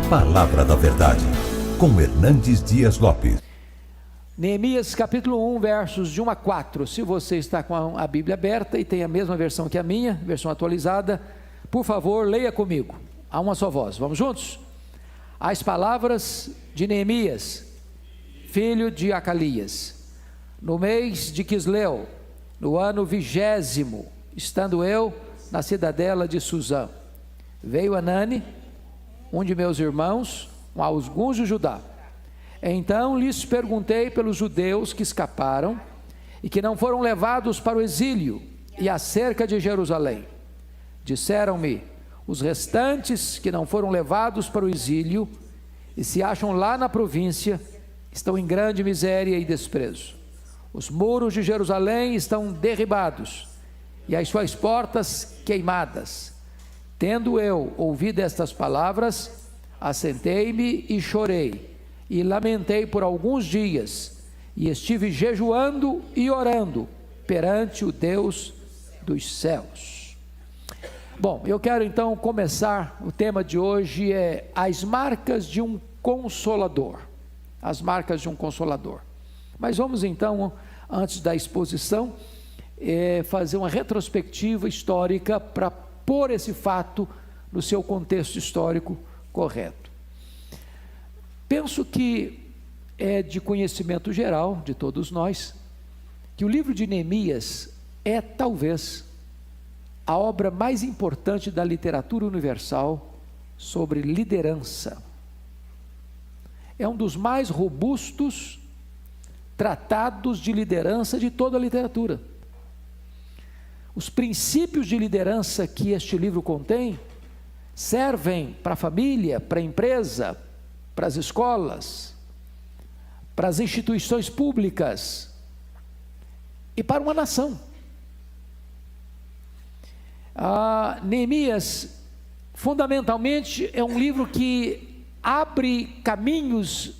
Palavra da Verdade, com Hernandes Dias Lopes. Neemias capítulo 1, versos de 1 a 4. Se você está com a Bíblia aberta e tem a mesma versão que a minha, versão atualizada, por favor, leia comigo, a uma só voz. Vamos juntos? As palavras de Neemias, filho de Acalias. No mês de Quisleu, no ano 20º, estando eu na cidadela de Suzã, veio Anani, um de meus irmãos, alguns de Judá. Então lhes perguntei pelos judeus que escaparam e que não foram levados para o exílio e acerca de Jerusalém. Disseram-me: os restantes que não foram levados para o exílio e se acham lá na província estão em grande miséria e desprezo. Os muros de Jerusalém estão derribados e as suas portas queimadas. Tendo eu ouvido estas palavras, assentei-me e chorei, e lamentei por alguns dias, e estive jejuando e orando perante o Deus dos céus. Bom, eu quero então começar, o tema de hoje é as marcas de um consolador. As marcas de um consolador. Mas vamos então, antes da exposição, fazer uma retrospectiva histórica para pôr esse fato no seu contexto histórico correto. Penso que é de conhecimento geral de todos nós que o livro de Neemias é talvez a obra mais importante da literatura universal sobre liderança. É um dos mais robustos tratados de liderança de toda a literatura. Os princípios de liderança que este livro contém servem para a família, para a empresa, para as escolas, para as instituições públicas e para uma nação. Neemias, fundamentalmente, é um livro que abre caminhos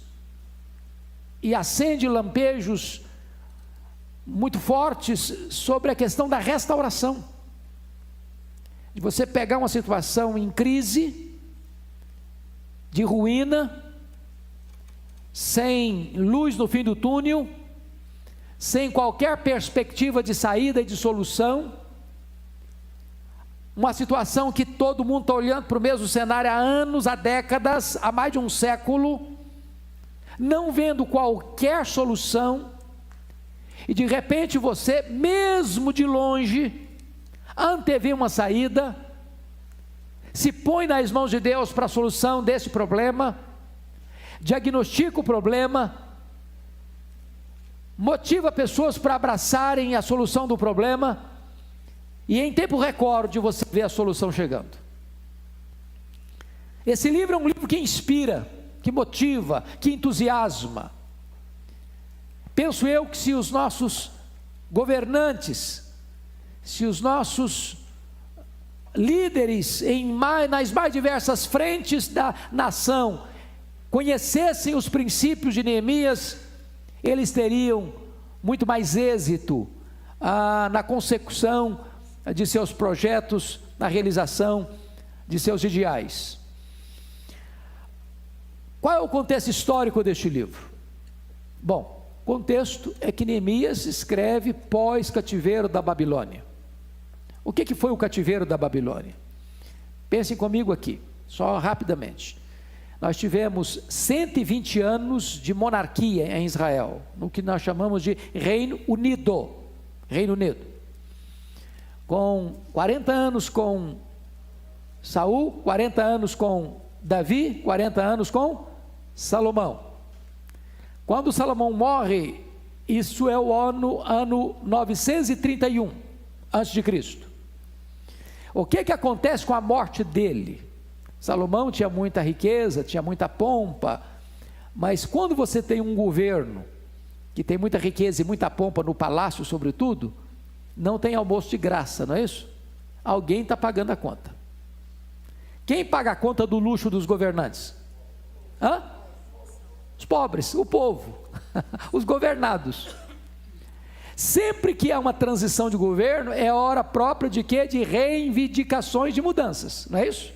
e acende lampejos muito fortes sobre a questão da restauração, de você pegar uma situação em crise, de ruína, sem luz no fim do túnel, sem qualquer perspectiva de saída e de solução, uma situação que todo mundo está olhando para o mesmo cenário há anos, há décadas, há mais de um século, não vendo qualquer solução, e de repente você, mesmo de longe, antevê uma saída, se põe nas mãos de Deus para a solução desse problema, diagnostica o problema, motiva pessoas para abraçarem a solução do problema, e em tempo recorde você vê a solução chegando. Esse livro é um livro que inspira, que motiva, que entusiasma. Penso eu que se os nossos governantes, se os nossos líderes nas mais diversas frentes da nação conhecessem os princípios de Neemias, eles teriam muito mais êxito na consecução de seus projetos, na realização de seus ideais. Qual é o contexto histórico deste livro? Bom, o contexto é que Neemias escreve pós-cativeiro da Babilônia. O que foi o cativeiro da Babilônia? Pensem comigo aqui, só rapidamente. Nós tivemos 120 anos de monarquia em Israel, no que nós chamamos de Reino Unido. Reino Unido. Com 40 anos com Saul, 40 anos com Davi, 40 anos com Salomão. Quando Salomão morre, isso é o ano 931 a.C. O que acontece com a morte dele? Salomão tinha muita riqueza, tinha muita pompa, mas quando você tem um governo que tem muita riqueza e muita pompa no palácio, sobretudo, não tem almoço de graça, não é isso? Alguém está pagando a conta. Quem paga a conta do luxo dos governantes? Os pobres, o povo, os governados. Sempre que há uma transição de governo, é hora própria de quê? De reivindicações de mudanças, não é isso?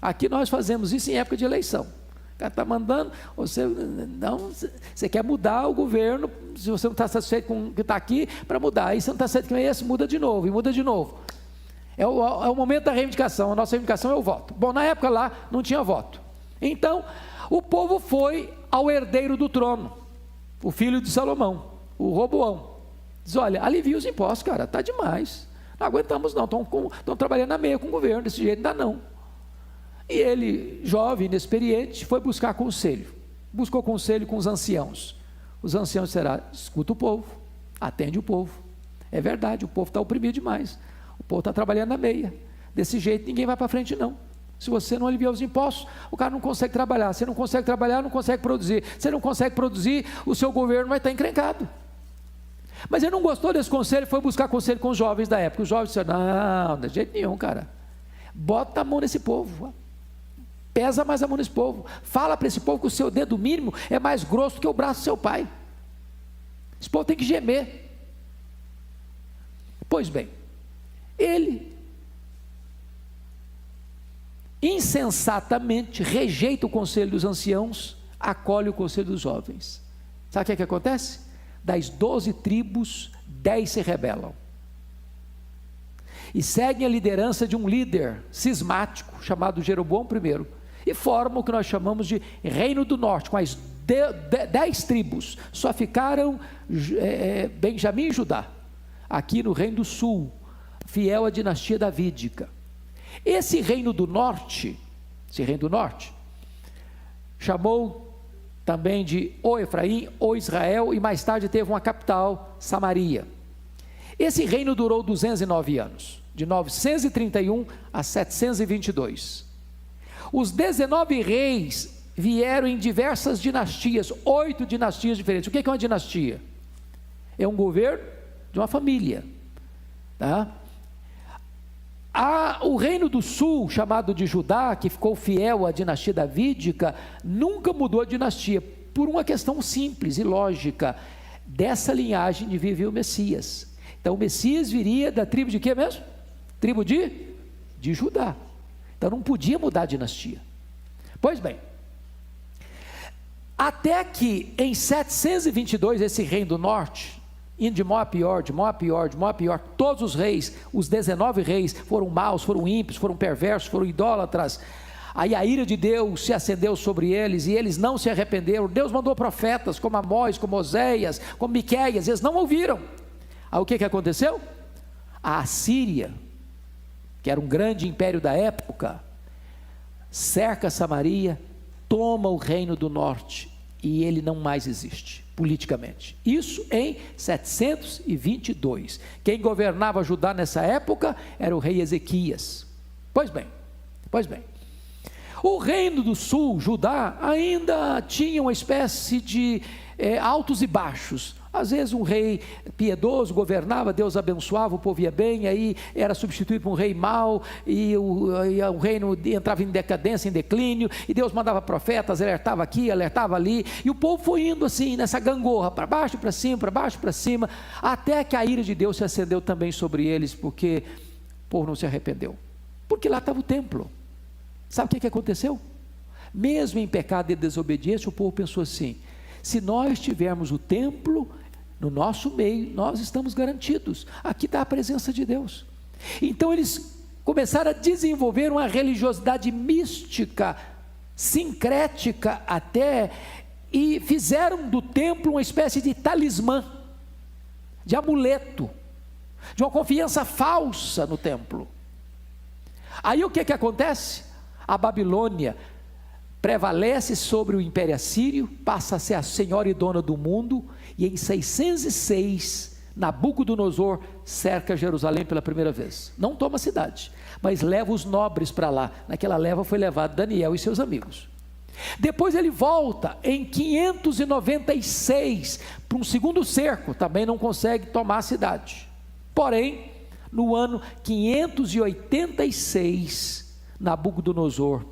Aqui nós fazemos isso em época de eleição. O cara está mandando, você quer mudar o governo, se você não está satisfeito com o que está aqui, para mudar. Aí você não está satisfeito com esse, muda de novo, e muda de novo. É o momento da reivindicação, a nossa reivindicação é o voto. Bom, na época lá não tinha voto. Então, o povo foi ao herdeiro do trono, o filho de Salomão, o Roboão. Diz, olha, alivia os impostos, cara, está demais. Não aguentamos não, estão trabalhando na meia com o governo, desse jeito não dá não. E ele, jovem, inexperiente, foi buscar conselho. Buscou conselho com os anciãos. Os anciãos disseram, escuta o povo, atende o povo. É verdade, o povo está oprimido demais. O povo está trabalhando na meia. Desse jeito ninguém vai para frente não. Se você não aliviar os impostos, o cara não consegue trabalhar. Se não consegue trabalhar, não consegue produzir. Se não consegue produzir, o seu governo vai estar encrencado. Mas ele não gostou desse conselho, foi buscar conselho com os jovens da época. Os jovens disseram, não, de jeito nenhum, cara. Bota a mão nesse povo. Pesa mais a mão nesse povo. Fala para esse povo que o seu dedo mínimo é mais grosso que o braço do seu pai. Esse povo tem que gemer. Pois bem, ele insensatamente rejeita o conselho dos anciãos, acolhe o conselho dos jovens. Sabe o que acontece? Das 12 tribos, 10 se rebelam. E seguem a liderança de um líder cismático, chamado Jeroboão I, e formam o que nós chamamos de Reino do Norte, com as 10 tribos. Só ficaram Benjamim e Judá, aqui no Reino do Sul, fiel à dinastia davídica. Esse Reino do Norte, chamou também de ou Efraim, ou Israel, e mais tarde teve uma capital, Samaria. Esse reino durou 209 anos, de 931 a 722. Os 19 reis vieram em diversas dinastias, 8 dinastias diferentes. O que é uma dinastia? É um governo de uma família, tá? O reino do sul, chamado de Judá, que ficou fiel à dinastia davídica, nunca mudou a dinastia, por uma questão simples e lógica. Dessa linhagem vivia o Messias. Então o Messias viria da tribo de quê mesmo? Tribo de Judá. Então não podia mudar a dinastia. Pois bem, até que em 722, esse reino do norte, indo de mal a pior, todos os reis, os 19 reis, foram maus, foram ímpios, foram perversos, foram idólatras. Aí a ira de Deus se acendeu sobre eles, e eles não se arrependeram. Deus mandou profetas, como Amós, como Oséias, como Miqueias, eles não ouviram. Aí o que aconteceu? A Assíria, que era um grande império da época, cerca Samaria, toma o reino do norte, e ele não mais existe, politicamente. Isso em 722. Quem governava Judá nessa época era o rei Ezequias. Pois bem, o reino do sul, Judá, ainda tinha uma espécie de altos e baixos. Às vezes um rei piedoso governava, Deus abençoava, o povo ia bem, aí era substituído por um rei mau, e o reino entrava em decadência, em declínio, e Deus mandava profetas, alertava aqui, alertava ali, e o povo foi indo assim, nessa gangorra, para baixo, para cima, até que a ira de Deus se acendeu também sobre eles, porque o povo não se arrependeu, porque lá estava o templo. Sabe o que aconteceu? Mesmo em pecado e desobediência, o povo pensou assim: se nós tivermos o templo no nosso meio, nós estamos garantidos, aqui está a presença de Deus. Então eles começaram a desenvolver uma religiosidade mística, sincrética até, e fizeram do templo uma espécie de talismã, de amuleto, de uma confiança falsa no templo. Aí o que acontece? A Babilônia prevalece sobre o Império Assírio, passa a ser a senhora e dona do mundo, e em 606, Nabucodonosor cerca Jerusalém pela primeira vez. Não toma a cidade, mas leva os nobres para lá. Naquela leva foi levado Daniel e seus amigos. Depois ele volta em 596 para um segundo cerco, também não consegue tomar a cidade. Porém, no ano 586, Nabucodonosor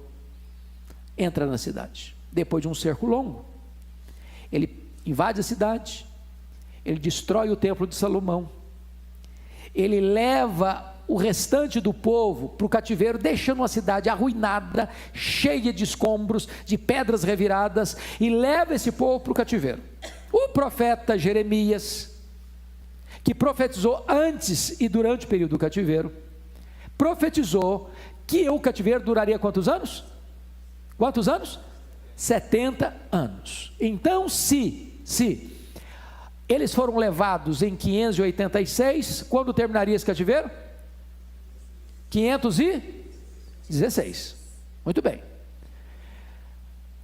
entra na cidade, depois de um cerco longo. Ele invade a cidade, ele destrói o templo de Salomão, ele leva o restante do povo para o cativeiro, deixando uma cidade arruinada, cheia de escombros, de pedras reviradas, e leva esse povo para o cativeiro. O profeta Jeremias, que profetizou antes e durante o período do cativeiro, profetizou que o cativeiro duraria quantos anos? Quantos anos? 70 anos. Então, se eles foram levados em 586, quando terminaria esse cativeiro? 516. Muito bem.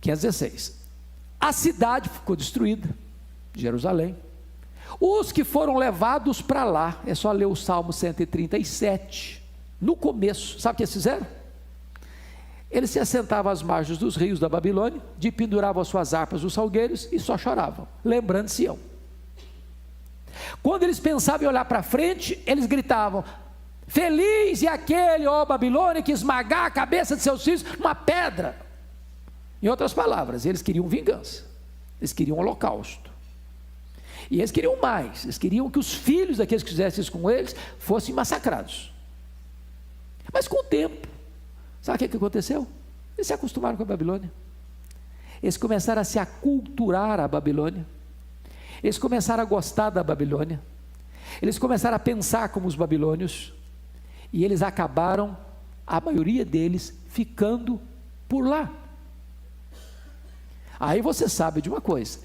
516. A cidade ficou destruída, Jerusalém. Os que foram levados para lá, é só ler o Salmo 137, no começo, sabe o que eles fizeram? Eles se assentavam às margens dos rios da Babilônia, penduravam as suas harpas nos salgueiros e só choravam, lembrando Sião. Quando eles pensavam em olhar para frente, eles gritavam: feliz é aquele, ó Babilônia, que esmagar a cabeça de seus filhos numa pedra. Em outras palavras, eles queriam vingança, eles queriam holocausto, e eles queriam mais, eles queriam que os filhos daqueles que fizessem isso com eles fossem massacrados. Mas com o tempo, sabe o que aconteceu? Eles se acostumaram com a Babilônia, eles começaram a se aculturar à Babilônia, eles começaram a gostar da Babilônia, eles começaram a pensar como os babilônios, e eles acabaram, a maioria deles, ficando por lá. Aí você sabe de uma coisa,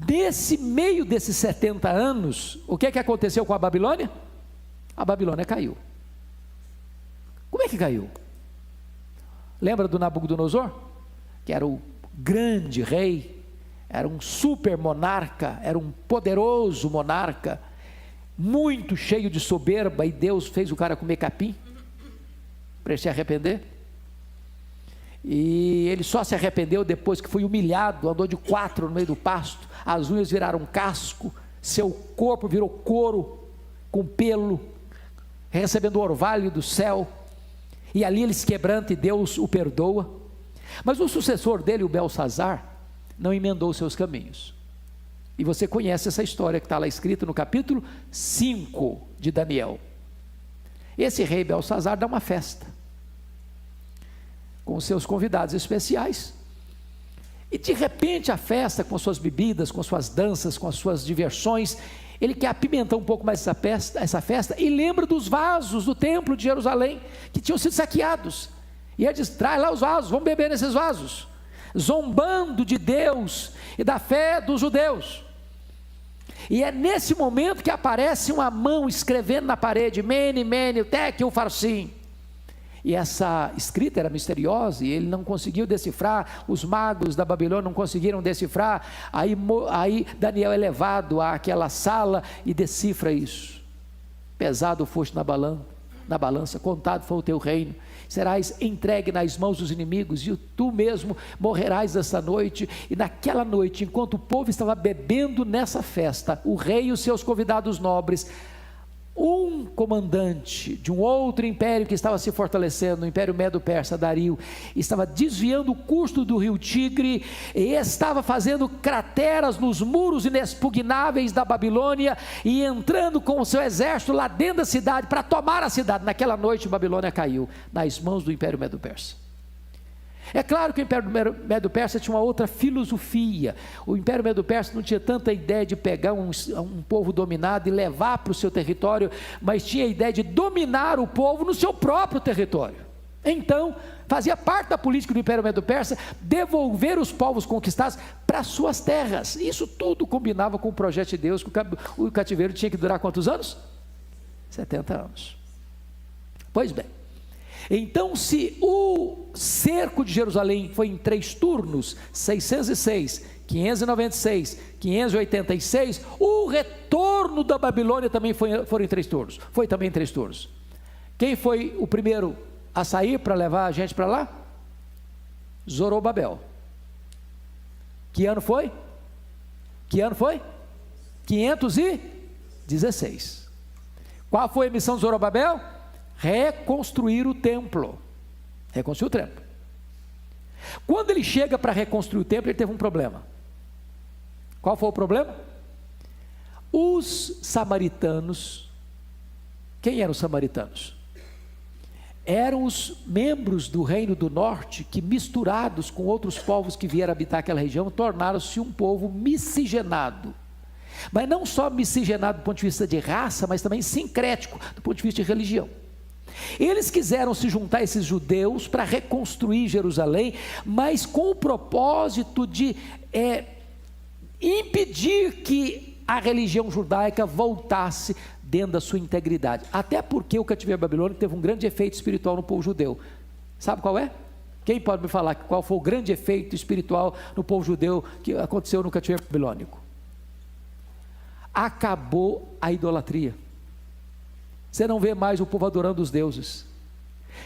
nesse meio desses 70 anos, o que aconteceu com a Babilônia? A Babilônia caiu. Como é que caiu? Lembra do Nabucodonosor? Que era o grande rei, era um super monarca, era um poderoso monarca, muito cheio de soberba, e Deus fez o cara comer capim, para ele se arrepender, e ele só se arrependeu depois que foi humilhado, andou de 4 no meio do pasto, as unhas viraram casco, seu corpo virou couro, com pelo, recebendo o orvalho do céu, e ali ele se quebranta e Deus o perdoa. Mas o sucessor dele, o Belsazar, não emendou seus caminhos, e você conhece essa história que está lá escrita no capítulo 5 de Daniel. Esse rei Belsazar dá uma festa, com seus convidados especiais, e de repente a festa, com suas bebidas, com suas danças, com as suas diversões, ele quer apimentar um pouco mais essa festa, e lembra dos vasos do templo de Jerusalém, que tinham sido saqueados, e ele diz: traz lá os vasos, vamos beber nesses vasos, zombando de Deus e da fé dos judeus. E é nesse momento que aparece uma mão escrevendo na parede: Mene, Mene, Tekel, Farsim. E essa escrita era misteriosa, e ele não conseguiu decifrar, os magos da Babilônia não conseguiram decifrar. Aí Daniel é levado àquela sala e decifra isso: pesado foste na balança, contado foi o teu reino, serás entregue nas mãos dos inimigos, e tu mesmo morrerás esta noite. E naquela noite, enquanto o povo estava bebendo nessa festa, o rei e os seus convidados nobres, um comandante de um outro império que estava se fortalecendo, o Império Medo-Persa, Dario, estava desviando o curso do rio Tigre, e estava fazendo crateras nos muros inexpugnáveis da Babilônia, e entrando com o seu exército lá dentro da cidade, para tomar a cidade. Naquela noite, Babilônia caiu nas mãos do Império Medo-Persa. É claro que o Império Medo-Persa tinha uma outra filosofia. O Império Medo-Persa não tinha tanta ideia de pegar um povo dominado e levar para o seu território, mas tinha a ideia de dominar o povo no seu próprio território. Então, fazia parte da política do Império Medo-Persa devolver os povos conquistados para suas terras. Isso tudo combinava com o projeto de Deus, que o cativeiro tinha que durar quantos anos? 70 anos. Pois bem, então, se o cerco de Jerusalém foi em 3 turnos, 606, 596, 586, o retorno da Babilônia também foram em 3 turnos, foi também em 3 turnos. Quem foi o primeiro a sair para levar a gente para lá? Zorobabel. Que ano foi? 516. Qual foi a missão de Zorobabel? Reconstruir o templo. Reconstruir o templo. Quando ele chega para reconstruir o templo, ele teve um problema. Qual foi o problema? Os samaritanos. Quem eram os samaritanos? eram os membros do reino do norte que, misturados com outros povos que vieram habitar aquela região, tornaram-se um povo miscigenado. Mas não só miscigenado do ponto de vista de raça, mas também sincrético do ponto de vista de religião. Eles quiseram se juntar a esses judeus para reconstruir Jerusalém, mas com o propósito de impedir que a religião judaica voltasse dentro da sua integridade. Até porque o cativeiro babilônico teve um grande efeito espiritual no povo judeu. Sabe qual é? Quem pode me falar qual foi o grande efeito espiritual no povo judeu que aconteceu no cativeiro babilônico? Acabou a idolatria. Você não vê mais o povo adorando os deuses.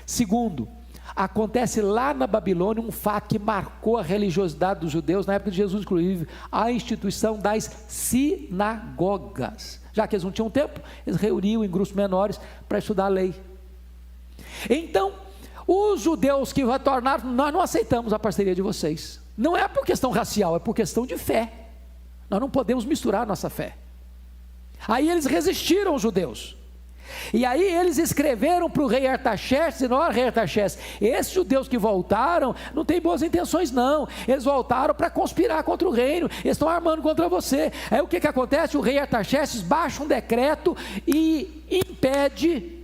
Segundo, acontece lá na Babilônia um fato que marcou a religiosidade dos judeus, na época de Jesus inclusive, a instituição das sinagogas. Já que eles não tinham tempo, eles reuniam em grupos menores para estudar a lei. Então, os judeus que retornaram, nós não aceitamos a parceria de vocês. Não é por questão racial, é por questão de fé. Nós não podemos misturar a nossa fé. Aí eles resistiram, os judeus. E aí eles escreveram para o rei Artaxerxes, dizendo: olha, rei Artaxerxes, esses judeus que voltaram não têm boas intenções não, eles voltaram para conspirar contra o reino, eles estão armando contra você. Aí o que acontece? O rei Artaxerxes baixa um decreto e impede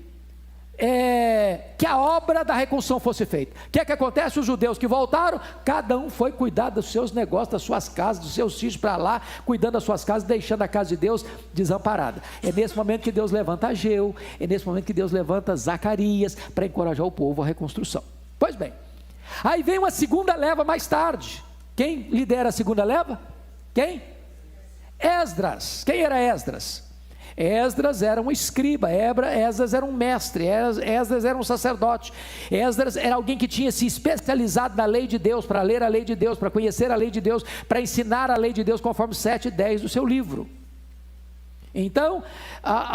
que a obra da reconstrução fosse feita. O que acontece? Os judeus que voltaram, cada um foi cuidar dos seus negócios, das suas casas, dos seus sítios para lá, cuidando das suas casas, deixando a casa de Deus desamparada. É nesse momento que Deus levanta Ageu, é nesse momento que Deus levanta Zacarias para encorajar o povo à reconstrução. Pois bem, aí vem uma segunda leva mais tarde. Quem lidera a segunda leva? Quem? Esdras. Quem era Esdras? Esdras era um escriba, Esdras era um mestre, Esdras era um sacerdote, Esdras era alguém que tinha se especializado na lei de Deus, para ler a lei de Deus, para conhecer a lei de Deus, para ensinar a lei de Deus, conforme 7 e 10 do seu livro. Então,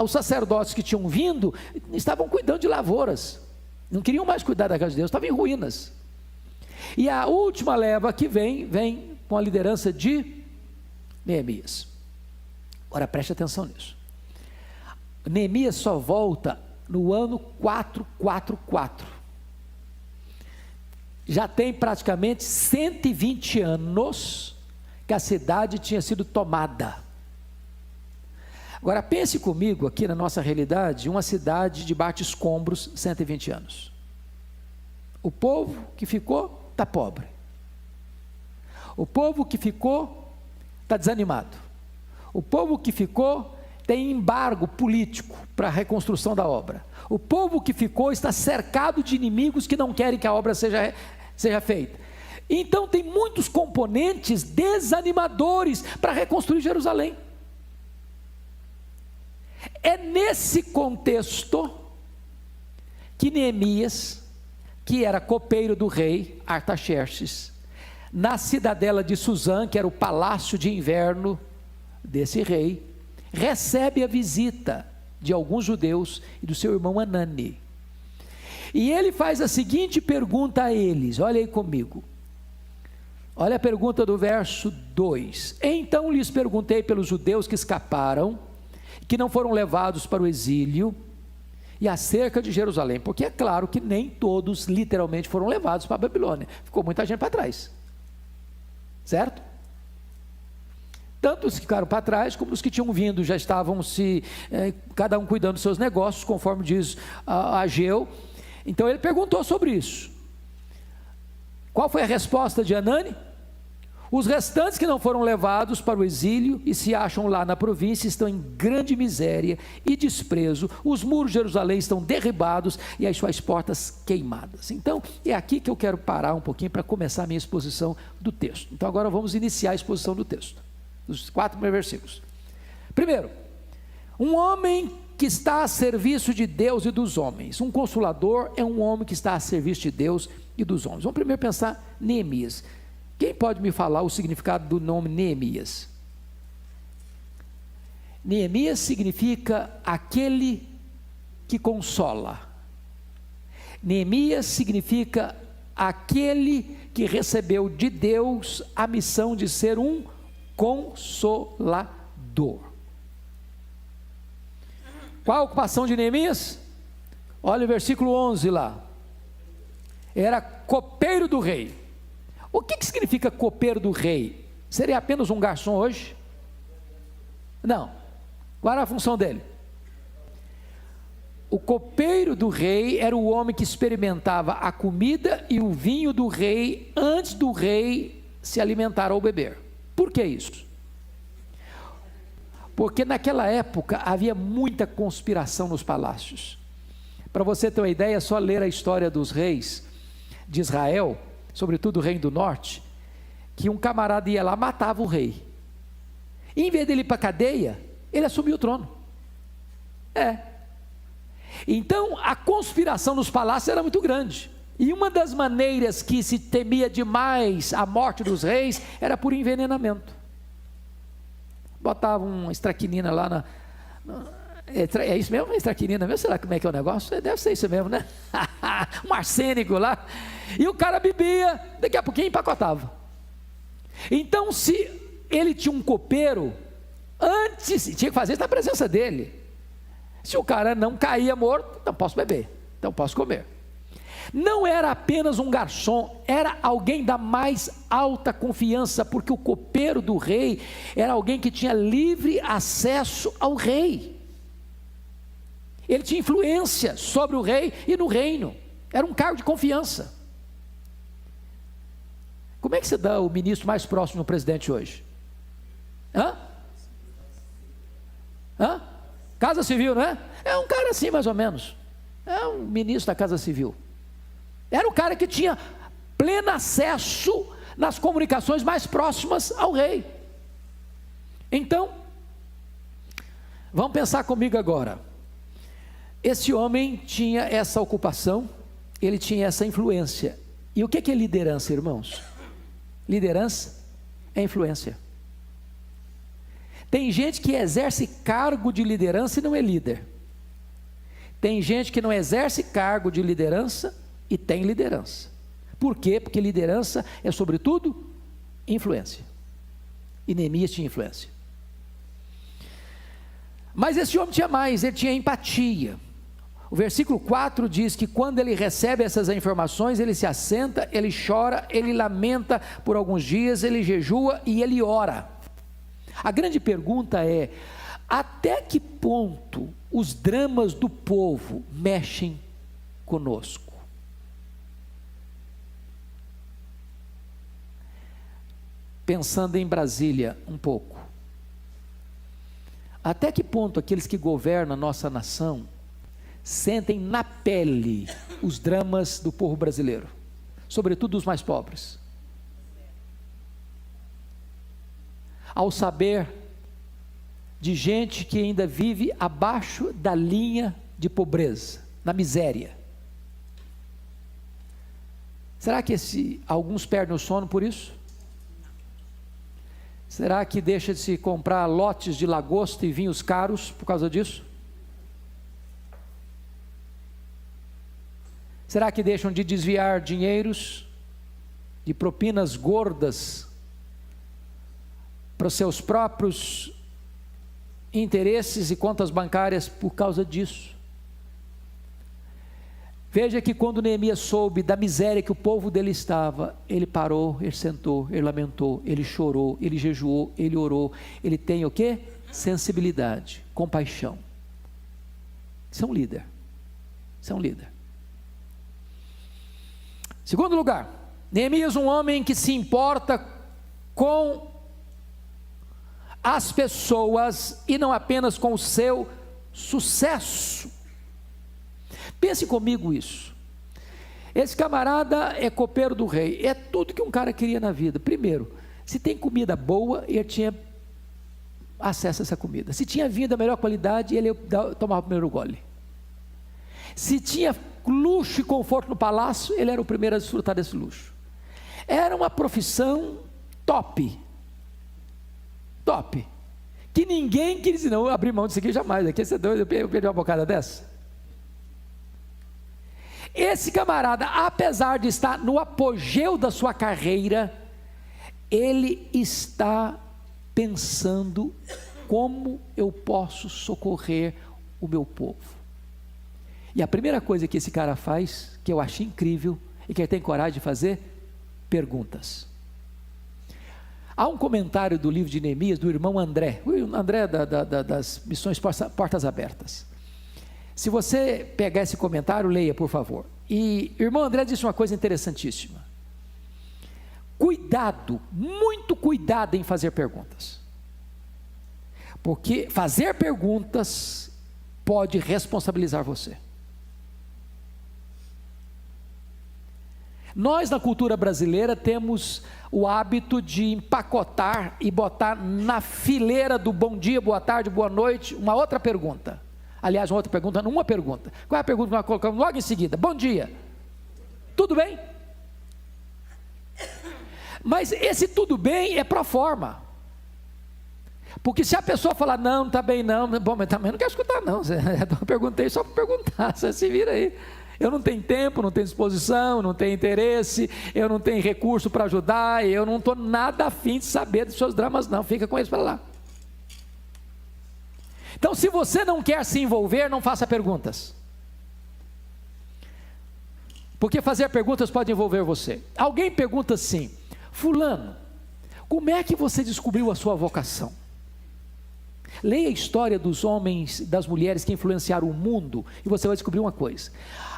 os sacerdotes que tinham vindo, estavam cuidando de lavouras, não queriam mais cuidar da casa de Deus, estavam em ruínas. E a última leva que vem com a liderança de Neemias. Ora, preste atenção nisso. Neemias só volta no ano 444. Já tem praticamente 120 anos que a cidade tinha sido tomada. Agora pense comigo aqui na nossa realidade, uma cidade debaixo de escombros, 120 anos. O povo que ficou está pobre. O povo que ficou está desanimado. O povo que ficou tem embargo político para a reconstrução da obra. O povo que ficou está cercado de inimigos que não querem que a obra seja feita. Então tem muitos componentes desanimadores para reconstruir Jerusalém. É nesse contexto que Neemias, que era copeiro do rei Artaxerxes, na cidadela de Suzã, que era o palácio de inverno desse rei, recebe a visita de alguns judeus e do seu irmão Anani. E ele faz a seguinte pergunta a eles, olha aí comigo. Olha a pergunta do verso 2. Então lhes perguntei pelos judeus que escaparam, que não foram levados para o exílio, e acerca de Jerusalém, porque é claro que nem todos literalmente foram levados para a Babilônia, ficou muita gente para trás, certo? Tanto os que ficaram para trás, como os que tinham vindo, já estavam cada um cuidando dos seus negócios, conforme diz Ageu. Então ele perguntou sobre isso. Qual foi a resposta de Anani? Os restantes que não foram levados para o exílio e se acham lá na província estão em grande miséria e desprezo, os muros de Jerusalém estão derribados e as suas portas queimadas. Então é aqui que eu quero parar um pouquinho para começar a minha exposição do texto. Então agora vamos iniciar a exposição do texto. Os 4 primeiros versículos. Primeiro, um homem que está a serviço de Deus e dos homens. Um consolador é um homem que está a serviço de Deus e dos homens. Vamos primeiro pensar Neemias. Quem pode me falar o significado do nome Neemias? Neemias significa aquele que consola. Neemias significa aquele que recebeu de Deus a missão de ser um consolador. Qual a ocupação de Neemias? Olha o versículo 11 lá. era copeiro do rei. O que significa copeiro do rei? Seria apenas um garçom hoje? Não. Qual era a função dele? O copeiro do rei era o homem que experimentava a comida e o vinho do rei antes do rei se alimentar ou beber. Por que isso? Porque naquela época havia muita conspiração nos palácios. Para você ter uma ideia, é só ler a história dos reis de Israel, sobretudo o reino do norte, que um camarada ia lá, matava o rei. E em vez dele ir para a cadeia, ele assumiu o trono. Então a conspiração nos palácios era muito grande. E uma das maneiras que se temia demais a morte dos reis era por envenenamento. Botava uma estraquinina lá é isso mesmo? Estraquinina mesmo? Sei lá como é que é o negócio. Deve ser isso mesmo, né? Um arsênico lá. E o cara bebia, daqui a pouquinho empacotava. Então, se ele tinha um copeiro, antes, tinha que fazer isso na presença dele. Se o cara não caía morto, então posso beber, então posso comer. Não era apenas um garçom, era alguém da mais alta confiança, porque o copeiro do rei era alguém que tinha livre acesso ao rei. Ele tinha influência sobre o rei e no reino, era um cargo de confiança. Como é que você dá o ministro mais próximo do presidente hoje? Casa Civil, não é? É um cara assim mais ou menos, é um ministro da Casa Civil. Era o cara que tinha pleno acesso nas comunicações mais próximas ao rei. Então, vamos pensar comigo agora. Esse homem tinha essa ocupação, ele tinha essa influência. E o que é liderança, irmãos? Liderança é influência. Tem gente que exerce cargo de liderança e não é líder. Tem gente que não exerce cargo de liderança e tem liderança. Por quê? Porque liderança é sobretudo influência. E Neemias tinha influência. Mas esse homem tinha mais, ele tinha empatia. O versículo 4 diz que quando ele recebe essas informações, ele se assenta, ele chora, ele lamenta por alguns dias, ele jejua e ele ora. A grande pergunta é: até que ponto os dramas do povo mexem conosco? Pensando em Brasília um pouco, até que ponto aqueles que governam a nossa nação sentem na pele os dramas do povo brasileiro, sobretudo os mais pobres, ao saber de gente que ainda vive abaixo da linha de pobreza, na miséria? Será que alguns perdem o sono por isso? Será que deixa de se comprar lotes de lagosta e vinhos caros por causa disso? Será que deixam de desviar dinheiros de propinas gordas para os seus próprios interesses e contas bancárias por causa disso? Veja que quando Neemias soube da miséria que o povo dele estava, ele parou, ele sentou, ele lamentou, ele chorou, ele jejuou, ele orou. Ele tem o quê? Sensibilidade, compaixão. Isso é um líder. Isso é um líder. Segundo lugar, Neemias, um homem que se importa com as pessoas e não apenas com o seu sucesso. Pense comigo isso. Esse camarada é copeiro do rei, é tudo que um cara queria na vida. Primeiro, se tem comida boa, ele tinha acesso a essa comida. Se tinha vinho da melhor qualidade, ele tomava o primeiro gole. Se tinha luxo e conforto no palácio, ele era o primeiro a desfrutar desse luxo. Era uma profissão top, que ninguém queria dizer: não, eu abri mão disso aqui jamais, aqui você é doido, eu perdi uma bocada dessa. Esse camarada, apesar de estar no apogeu da sua carreira, ele está pensando: como eu posso socorrer o meu povo? E a primeira coisa que esse cara faz, que eu achei incrível, e quem tem coragem de fazer perguntas. Há um comentário do livro de Neemias, do irmão André, o André das Missões Portas Abertas. Se você pegar esse comentário, leia, por favor. E o irmão André disse uma coisa interessantíssima. Cuidado, muito cuidado em fazer perguntas. Porque fazer perguntas pode responsabilizar você. Nós, na cultura brasileira, temos o hábito de empacotar e botar na fileira do bom dia, boa tarde, boa noite, uma outra pergunta. Aliás, uma outra pergunta, numa pergunta. Qual é a pergunta que nós colocamos logo em seguida? Bom dia. Tudo bem? Mas esse tudo bem é pro forma. Porque se a pessoa falar, não está bem não, bom, mas também não quero escutar não, eu perguntei só para perguntar, você se vira aí. Eu não tenho tempo, não tenho disposição, não tenho interesse, eu não tenho recurso para ajudar, eu não estou nada afim de saber dos seus dramas não, fica com eles para lá. Então, se você não quer se envolver, não faça perguntas. Porque fazer perguntas pode envolver você. Alguém pergunta assim, fulano, como é que você descobriu a sua vocação? Leia a história dos homens, das mulheres que influenciaram o mundo, e você vai descobrir uma coisa.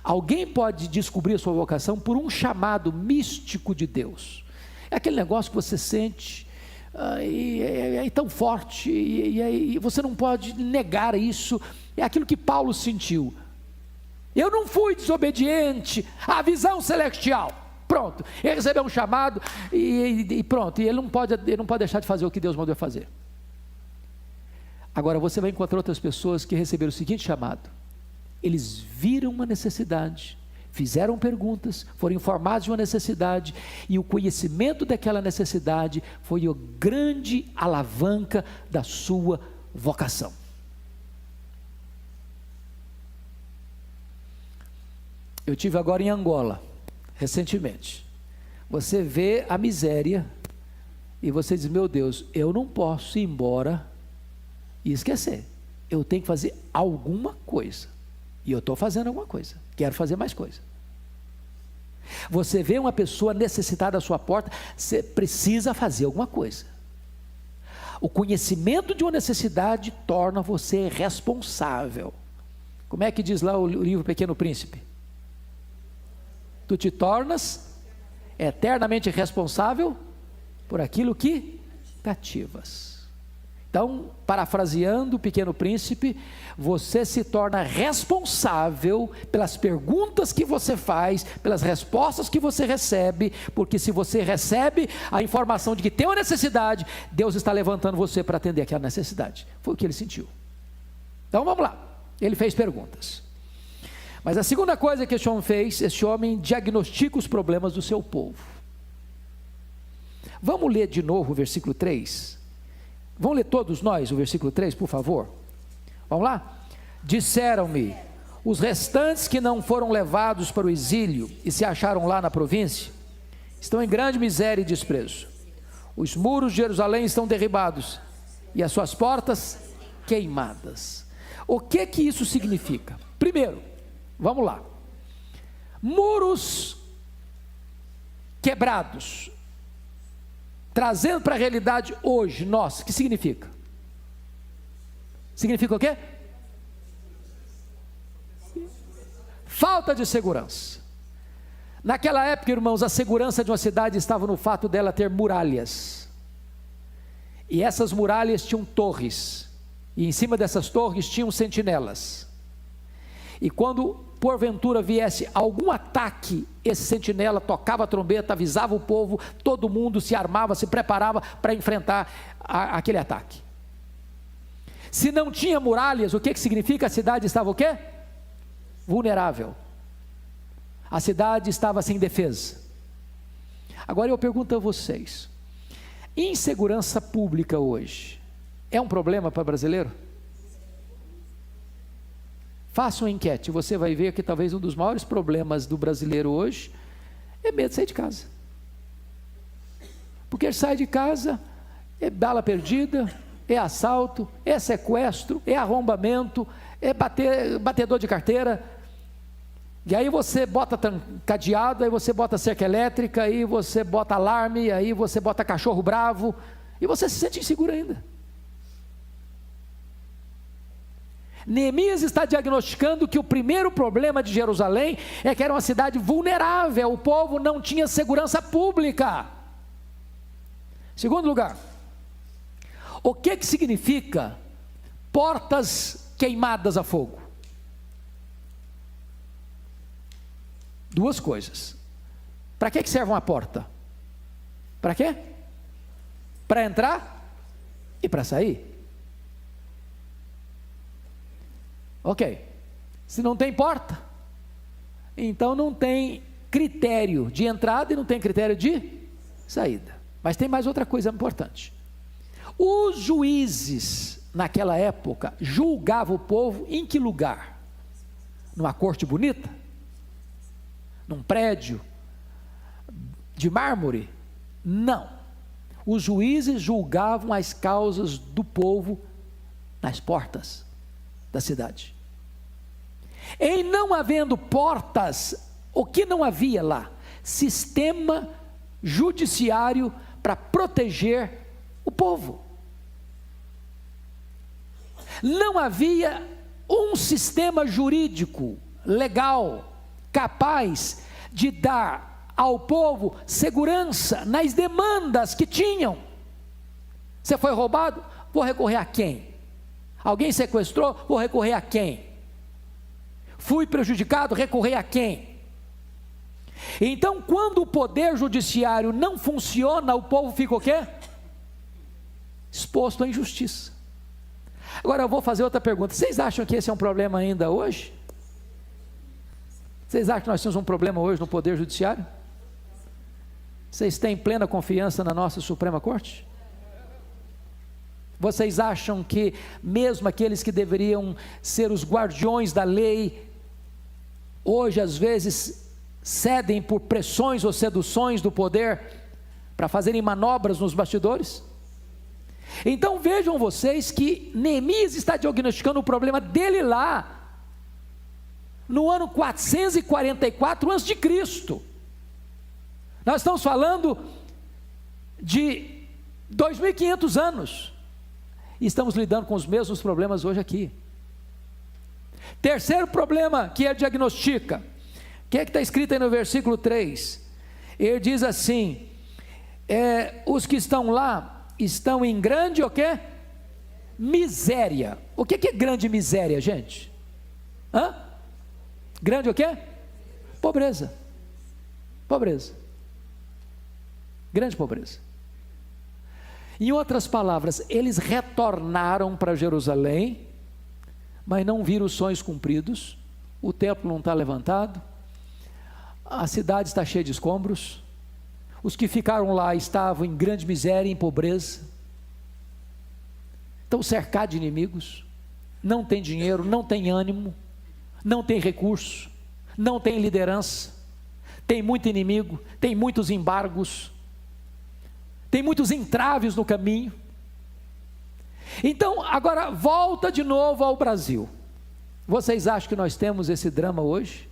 Alguém pode descobrir a sua vocação por um chamado místico de Deus. É aquele negócio que você sente, e é tão forte, e você não pode negar isso. É aquilo que Paulo sentiu. Eu não fui desobediente à visão celestial. Pronto, ele recebeu um chamado, e pronto, e ele não pode deixar de fazer o que Deus mandou fazer. Agora você vai encontrar outras pessoas que receberam o seguinte chamado: eles viram uma necessidade, fizeram perguntas, foram informados de uma necessidade, e o conhecimento daquela necessidade foi a grande alavanca da sua vocação. Eu tive agora em Angola, recentemente. Você vê a miséria, e você diz, meu Deus, eu não posso ir embora e esquecer, eu tenho que fazer alguma coisa, e eu estou fazendo alguma coisa, quero fazer mais coisa. Você vê uma pessoa necessitada à sua porta, você precisa fazer alguma coisa. O conhecimento de uma necessidade torna você responsável. Como é que diz lá o livro Pequeno Príncipe? Tu te tornas eternamente responsável por aquilo que cativas. Então, parafraseando o Pequeno Príncipe, você se torna responsável pelas perguntas que você faz, pelas respostas que você recebe, porque se você recebe a informação de que tem uma necessidade, Deus está levantando você para atender aquela necessidade. Foi o que ele sentiu. Então vamos lá, ele fez perguntas. Mas a segunda coisa que esse homem fez, esse homem diagnostica os problemas do seu povo. Vamos ler de novo o versículo 3? Vamos ler todos nós o versículo 3, por favor? Vamos lá? Disseram-me, os restantes que não foram levados para o exílio e se acharam lá na província, estão em grande miséria e desprezo. Os muros de Jerusalém estão derribados e as suas portas queimadas. O que que isso significa? Primeiro, vamos lá. Muros quebrados, trazendo para a realidade hoje, nossa, o que significa? Significa o quê? Falta de segurança. Naquela época, irmãos, a segurança de uma cidade estava no fato dela ter muralhas. E essas muralhas tinham torres. E em cima dessas torres tinham sentinelas. E quando porventura viesse algum ataque, esse sentinela tocava a trombeta, avisava o povo, todo mundo se armava, se preparava para enfrentar aquele ataque. Se não tinha muralhas, o que significa? A cidade estava o quê? Vulnerável. A cidade estava sem defesa. Agora eu pergunto a vocês, insegurança pública hoje é um problema para brasileiro? Faça uma enquete, você vai ver que talvez um dos maiores problemas do brasileiro hoje é medo de sair de casa. Porque ele sai de casa, é bala perdida, é assalto, é sequestro, é arrombamento, é batedor de carteira. E aí você bota cadeado, aí você bota cerca elétrica, aí você bota alarme, aí você bota cachorro bravo, e você se sente inseguro ainda. Neemias está diagnosticando que o primeiro problema de Jerusalém é que era uma cidade vulnerável, o povo não tinha segurança pública. Segundo lugar, o que significa portas queimadas a fogo? Duas coisas. Para que serve uma porta? Para quê? Para entrar e para sair. Ok, se não tem porta, então não tem critério de entrada e não tem critério de saída. Mas tem mais outra coisa importante. Os juízes, naquela época, julgavam o povo em que lugar? Numa corte bonita? Num prédio de mármore? Não. Os juízes julgavam as causas do povo nas portas da cidade. Em não havendo portas, o que não havia lá? Sistema judiciário para proteger o povo. Não havia um sistema jurídico, legal, capaz de dar ao povo segurança nas demandas que tinham. Você foi roubado? Vou recorrer a quem? Alguém sequestrou? Vou recorrer a quem? Fui prejudicado? Recorrer a quem? Então, quando o poder judiciário não funciona, o povo fica o quê? Exposto à injustiça. Agora eu vou fazer outra pergunta. Vocês acham que esse é um problema ainda hoje? Vocês acham que nós temos um problema hoje no poder judiciário? Vocês têm plena confiança na nossa Suprema Corte? Vocês acham que mesmo aqueles que deveriam ser os guardiões da lei, hoje às vezes cedem por pressões ou seduções do poder para fazerem manobras nos bastidores? Então vejam vocês que Neemias está diagnosticando o problema dele lá, no ano 444 a.C. Nós estamos falando de 2.500 anos, e estamos lidando com os mesmos problemas hoje aqui. Terceiro problema que ele diagnostica, que está escrito aí no versículo 3, ele diz assim, os que estão lá, estão em grande o quê? Miséria. O que é grande miséria, gente? Grande o quê? Pobreza. Pobreza. Grande pobreza. Em outras palavras, eles retornaram para Jerusalém, mas não viram os sonhos cumpridos, o templo não está levantado, a cidade está cheia de escombros, os que ficaram lá estavam em grande miséria e em pobreza, estão cercados de inimigos, não tem dinheiro, não tem ânimo, não tem recurso, não tem liderança, tem muito inimigo, tem muitos embargos, tem muitos entraves no caminho. Então, agora volta de novo ao Brasil. Vocês acham que nós temos esse drama hoje?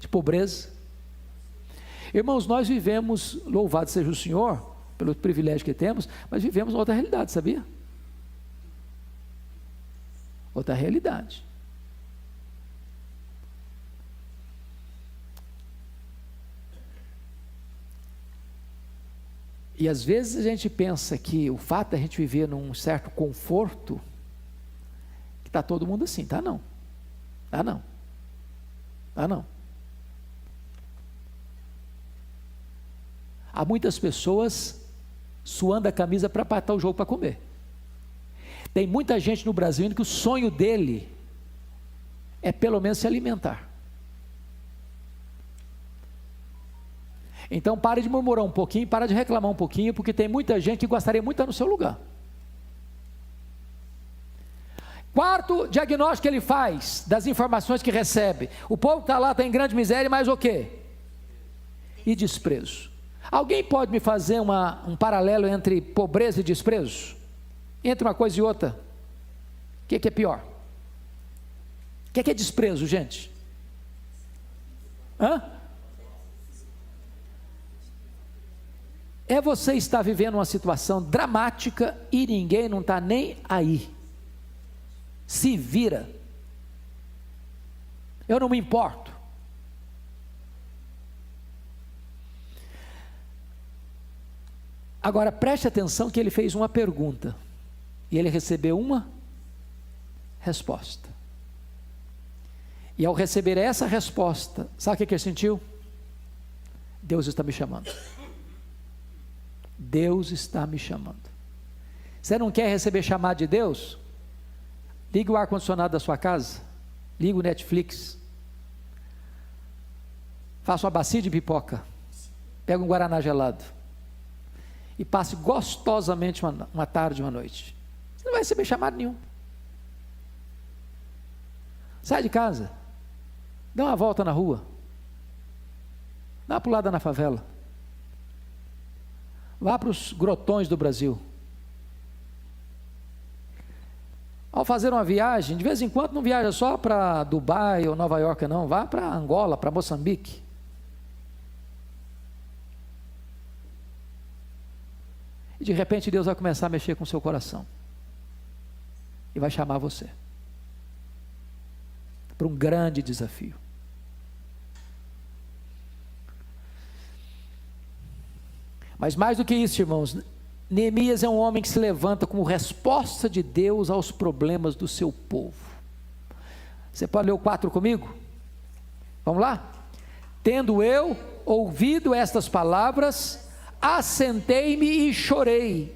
De pobreza? Irmãos, nós vivemos, louvado seja o Senhor, pelo privilégio que temos, mas vivemos outra realidade, sabia? Outra realidade. E às vezes a gente pensa que o fato de a gente viver num certo conforto, que está todo mundo assim, tá não, tá não, tá não. Há muitas pessoas suando a camisa para apertar o jogo para comer. Tem muita gente no Brasil ainda que o sonho dele é pelo menos se alimentar. Então pare de murmurar um pouquinho, para de reclamar um pouquinho, porque tem muita gente que gostaria muito de estar no seu lugar. Quarto diagnóstico que ele faz das informações que recebe: o povo que está lá está em grande miséria, mas o quê? E desprezo. Alguém pode me fazer um paralelo entre pobreza e desprezo? Entre uma coisa e outra, o que é pior? O que é desprezo, gente? Hã? É você estar vivendo uma situação dramática e ninguém não está nem aí. Se vira. Eu não me importo. Agora preste atenção que ele fez uma pergunta e ele recebeu uma resposta. E ao receber essa resposta, sabe o que ele sentiu? Deus está me chamando. Deus está me chamando. Você não quer receber chamado de Deus? Ligue o ar-condicionado da sua casa, ligue o Netflix, faça uma bacia de pipoca, pega um guaraná gelado e passe gostosamente uma tarde, uma noite. Você não vai receber chamado nenhum. Sai de casa, dá uma volta na rua, dá uma pulada na favela, vá para os grotões do Brasil. Ao fazer uma viagem, de vez em quando não viaja só para Dubai ou Nova York não, vá para Angola, para Moçambique. E de repente Deus vai começar a mexer com o seu coração. E vai chamar você para um grande desafio. Mas mais do que isso, irmãos, Neemias é um homem que se levanta como resposta de Deus aos problemas do seu povo. Você pode ler o 4 comigo? Vamos lá? Tendo eu ouvido estas palavras, assentei-me e chorei,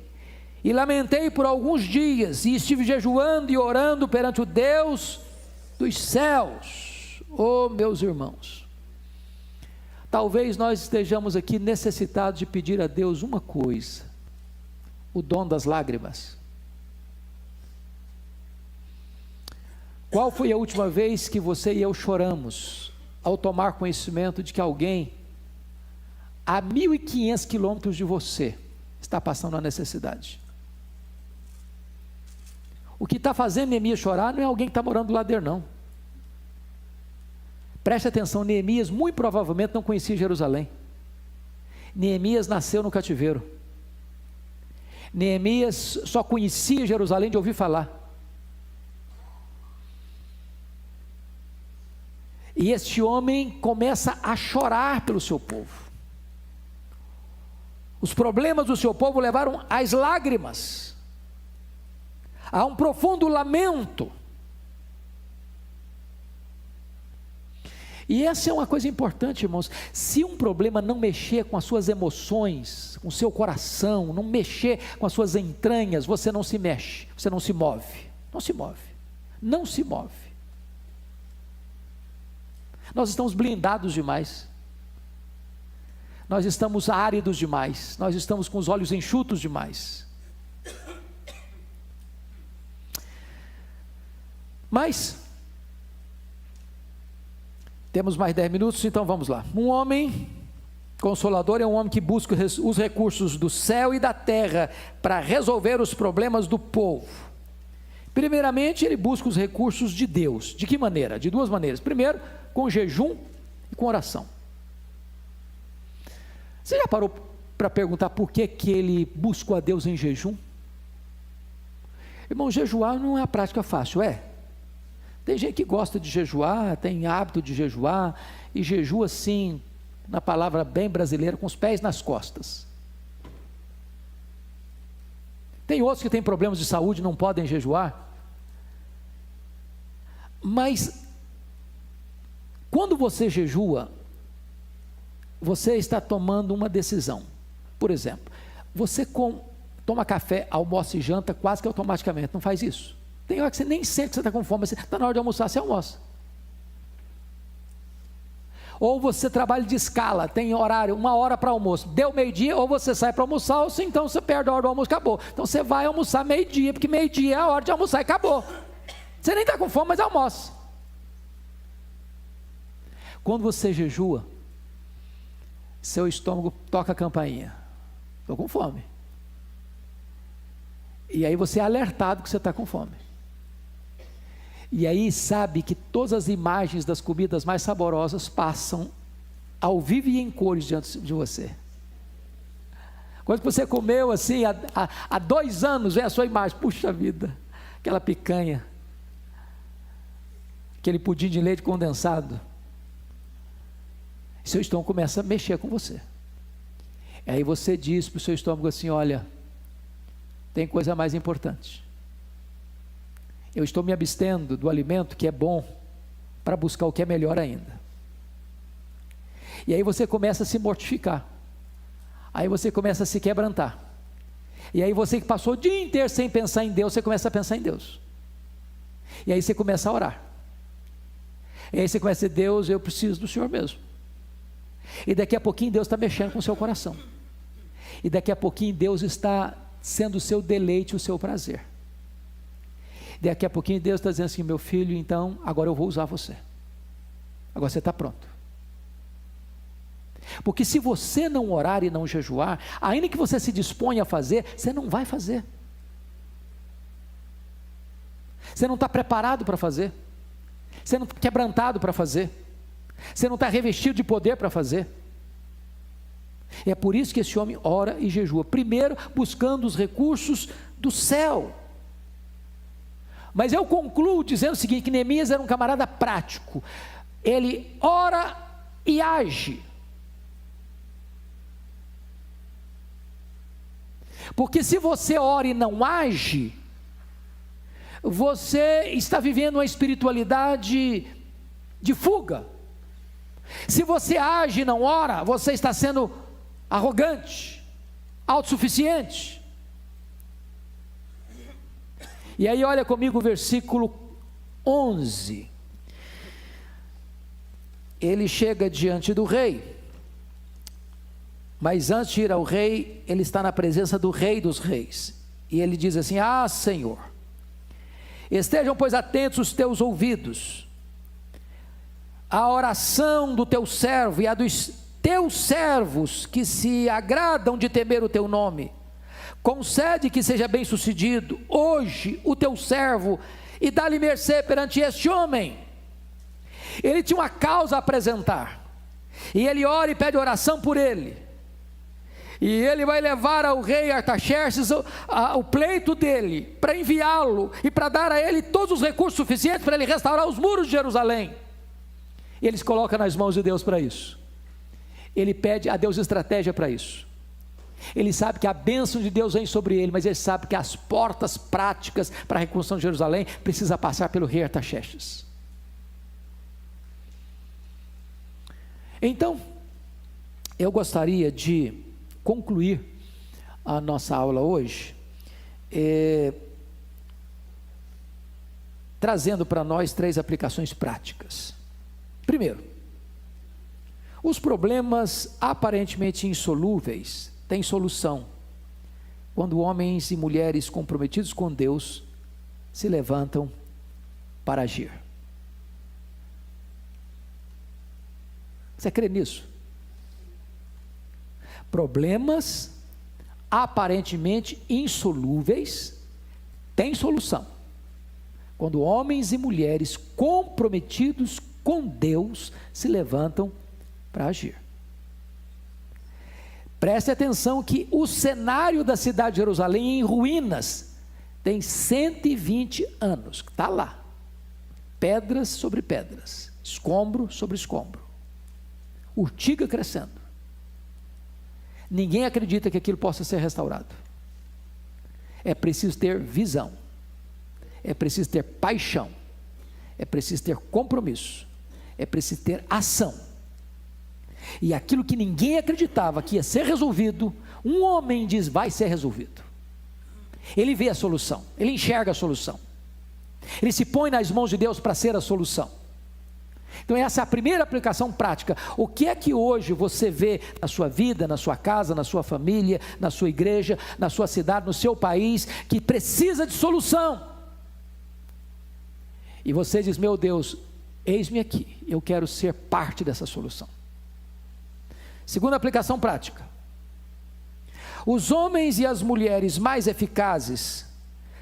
e lamentei por alguns dias, e estive jejuando e orando perante o Deus dos céus. Oh, meus irmãos, talvez nós estejamos aqui necessitados de pedir a Deus uma coisa: o dom das lágrimas. Qual foi a última vez que você e eu choramos ao tomar conhecimento de que alguém a 1.500 quilômetros de você está passando a necessidade? O que está fazendo Neemias chorar não é alguém que está morando do lado dele, não. Preste atenção, Neemias muito provavelmente não conhecia Jerusalém. Neemias nasceu no cativeiro. Neemias só conhecia Jerusalém de ouvir falar. E este homem começa a chorar pelo seu povo. Os problemas do seu povo levaram às lágrimas, a um profundo lamento. E essa é uma coisa importante, irmãos. Se um problema não mexer com as suas emoções, com o seu coração, não mexer com as suas entranhas, você não se mexe, você não se move. Não se move. Não se move. Nós estamos blindados demais. Nós estamos áridos demais. Nós estamos com os olhos enxutos demais. Mas temos mais 10 minutos, então vamos lá. Um homem consolador é um homem que busca os recursos do céu e da terra para resolver os problemas do povo. Primeiramente, ele busca os recursos de Deus. De que maneira? De duas maneiras. Primeiro, com jejum e com oração. Você já parou para perguntar por que ele buscou a Deus em jejum? Irmão, jejuar não é uma prática fácil, é? Tem gente que gosta de jejuar, tem hábito de jejuar, e jejua assim, na palavra bem brasileira, com os pés nas costas. Tem outros que têm problemas de saúde, não podem jejuar. Mas, quando você jejua, você está tomando uma decisão. Por exemplo, você toma café, almoça e janta quase que automaticamente, não faz isso? Tem hora que você nem sente que você está com fome, mas está na hora de almoçar, você almoça. Ou você trabalha de escala, tem horário, 1 hora para almoço, deu meio-dia, ou você sai para almoçar, ou então você perde a hora do almoço, acabou. Então você vai almoçar meio-dia, porque meio-dia é a hora de almoçar e acabou. Você nem está com fome, mas almoça. Quando você jejua, seu estômago toca a campainha: estou com fome. E aí você é alertado que você está com fome. E aí sabe que todas as imagens das comidas mais saborosas passam ao vivo e em cores diante de você. Quando você comeu assim, há 2 anos, vem a sua imagem, puxa vida, aquela picanha, aquele pudim de leite condensado, seu estômago começa a mexer com você. Aí você diz para o seu estômago assim: olha, tem coisa mais importante. Eu estou me abstendo do alimento que é bom para buscar o que é melhor ainda. E aí você começa a se mortificar. Aí você começa a se quebrantar. E aí você que passou o dia inteiro sem pensar em Deus, você começa a pensar em Deus. E aí você começa a orar. E aí você começa a dizer: Deus, eu preciso do Senhor mesmo. E daqui a pouquinho Deus está mexendo com o seu coração. E daqui a pouquinho Deus está sendo o seu deleite, o seu prazer. Daqui a pouquinho Deus está dizendo assim: meu filho, então agora eu vou usar você. Agora você está pronto. Porque se você não orar e não jejuar, ainda que você se disponha a fazer, você não vai fazer. Você não está preparado para fazer. Você não está quebrantado para fazer. Você não está revestido de poder para fazer. E é por isso que esse homem ora e jejua. Primeiro, buscando os recursos do céu. Mas eu concluo dizendo o seguinte: que Neemias era um camarada prático. Ele ora e age. Porque se você ora e não age, você está vivendo uma espiritualidade de fuga. Se você age e não ora, você está sendo arrogante, autossuficiente. E aí olha comigo o versículo 11. Ele chega diante do rei. Mas antes de ir ao rei, ele está na presença do Rei dos Reis. E ele diz assim: ah, Senhor, estejam pois atentos os teus ouvidos à oração do teu servo e a dos teus servos que se agradam de temer o teu nome. Concede que seja bem sucedido hoje o teu servo e dá-lhe mercê perante este homem. Ele tinha uma causa a apresentar, e ele ora e pede oração por ele. E ele vai levar ao rei Artaxerxes o pleito dele, para enviá-lo e para dar a ele todos os recursos suficientes para ele restaurar os muros de Jerusalém. Ele se coloca nas mãos de Deus para isso. Ele pede a Deus estratégia para isso. Ele sabe que a bênção de Deus vem sobre ele, mas ele sabe que as portas práticas para a reconstrução de Jerusalém precisa passar pelo rei Artaxerxes. Então, eu gostaria de concluir a nossa aula hoje, trazendo para nós 3 aplicações práticas. Primeiro, os problemas aparentemente insolúveis têm solução quando homens e mulheres comprometidos com Deus se levantam para agir. Você crê nisso? Problemas aparentemente insolúveis têm solução quando homens e mulheres comprometidos com Deus se levantam para agir. Preste atenção que o cenário da cidade de Jerusalém em ruínas tem 120 anos, está lá, pedras sobre pedras, escombro sobre escombro, urtiga crescendo. Ninguém acredita que aquilo possa ser restaurado. É preciso ter visão, é preciso ter paixão, é preciso ter compromisso, é preciso ter ação. E aquilo que ninguém acreditava que ia ser resolvido, um homem diz: vai ser resolvido. Ele vê a solução, ele enxerga a solução, ele se põe nas mãos de Deus para ser a solução. Então essa é a primeira aplicação prática. O que é que hoje você vê na sua vida, na sua casa, na sua família, na sua igreja, na sua cidade, no seu país, que precisa de solução? E você diz: meu Deus, eis-me aqui, eu quero ser parte dessa solução. Segunda aplicação prática: os homens e as mulheres mais eficazes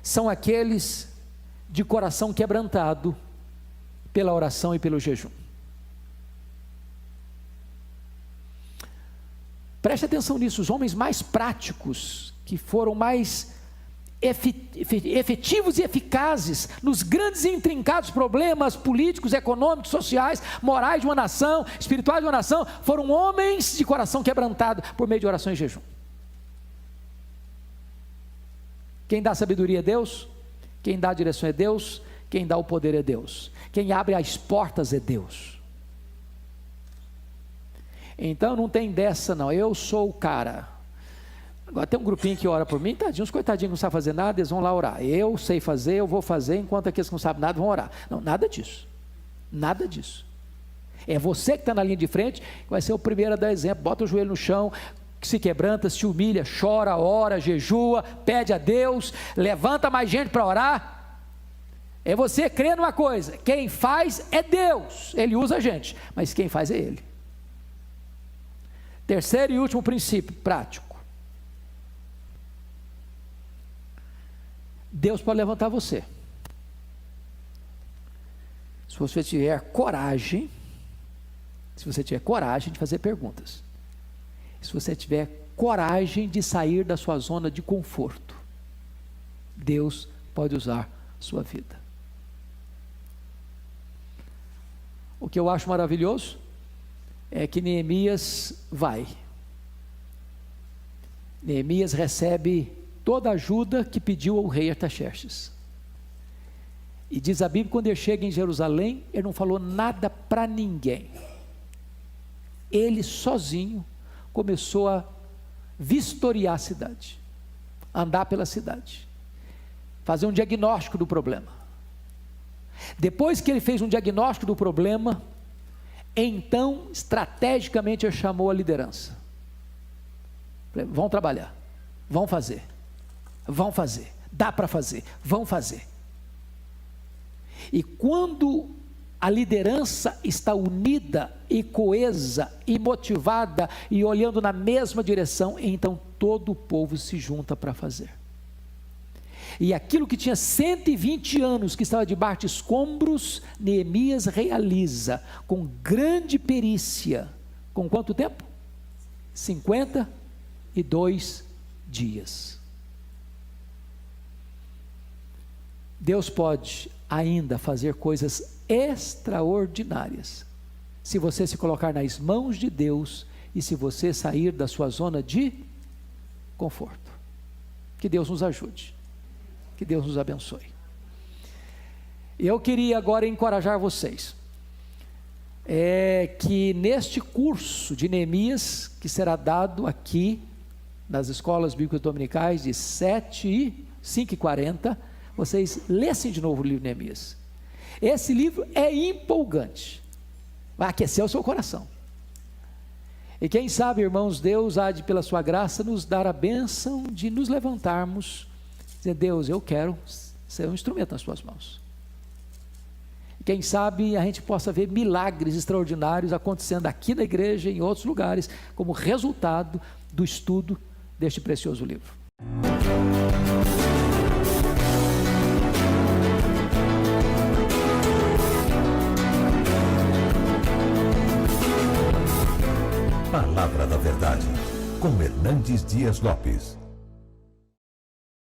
são aqueles de coração quebrantado pela oração e pelo jejum. Preste atenção nisso, os homens mais práticos, que foram mais efetivos e eficazes nos grandes e intrincados problemas políticos, econômicos, sociais, morais de uma nação, espirituais de uma nação, foram homens de coração quebrantado por meio de oração e jejum. Quem dá sabedoria é Deus, quem dá a direção é Deus, quem dá o poder é Deus, quem abre as portas é Deus. Então não tem dessa não, eu sou o cara. Agora tem um grupinho que ora por mim, tadinho, uns coitadinhos que não sabem fazer nada, eles vão lá orar. Eu sei fazer, eu vou fazer, enquanto aqueles que não sabem nada vão orar. Não, nada disso. Nada disso. É você que está na linha de frente, que vai ser o primeiro a dar exemplo. Bota o joelho no chão, se quebranta, se humilha, chora, ora, jejua, pede a Deus, levanta mais gente para orar. É você crer numa coisa, quem faz é Deus, Ele usa a gente, mas quem faz é Ele. Terceiro e último princípio prático. Deus pode levantar você. Se você tiver coragem de fazer perguntas. Se você tiver coragem de sair da sua zona de conforto, Deus pode usar sua vida. O que eu acho maravilhoso é que Neemias vai. Neemias recebe toda a ajuda que pediu ao rei Artaxerxes. E diz a Bíblia, quando ele chega em Jerusalém, ele não falou nada para ninguém. Ele sozinho começou a vistoriar a cidade, andar pela cidade, fazer um diagnóstico do problema. Depois que ele fez um diagnóstico do problema, então estrategicamente ele chamou a liderança. Vão trabalhar, vão fazer, dá para fazer, vão fazer. E quando a liderança está unida e coesa e motivada e olhando na mesma direção, então todo o povo se junta para fazer. E aquilo que tinha 120 anos, que estava debaixo de escombros, Neemias realiza com grande perícia. Com quanto tempo? 52 dias. Deus pode ainda fazer coisas extraordinárias, se você se colocar nas mãos de Deus e se você sair da sua zona de conforto. Que Deus nos ajude, que Deus nos abençoe. Eu queria agora encorajar vocês, que neste curso de Neemias, que será dado aqui, nas escolas bíblicas dominicais, de 5h40, vocês lessem de novo o livro de Neemias. Esse livro é empolgante, vai aquecer o seu coração. E quem sabe, irmãos, Deus há de, pela sua graça, nos dar a bênção de nos levantarmos, dizer: Deus, eu quero ser um instrumento nas tuas mãos. E quem sabe a gente possa ver milagres extraordinários acontecendo aqui na igreja e em outros lugares, como resultado do estudo deste precioso livro. Palavra da Verdade, com Hernandes Dias Lopes.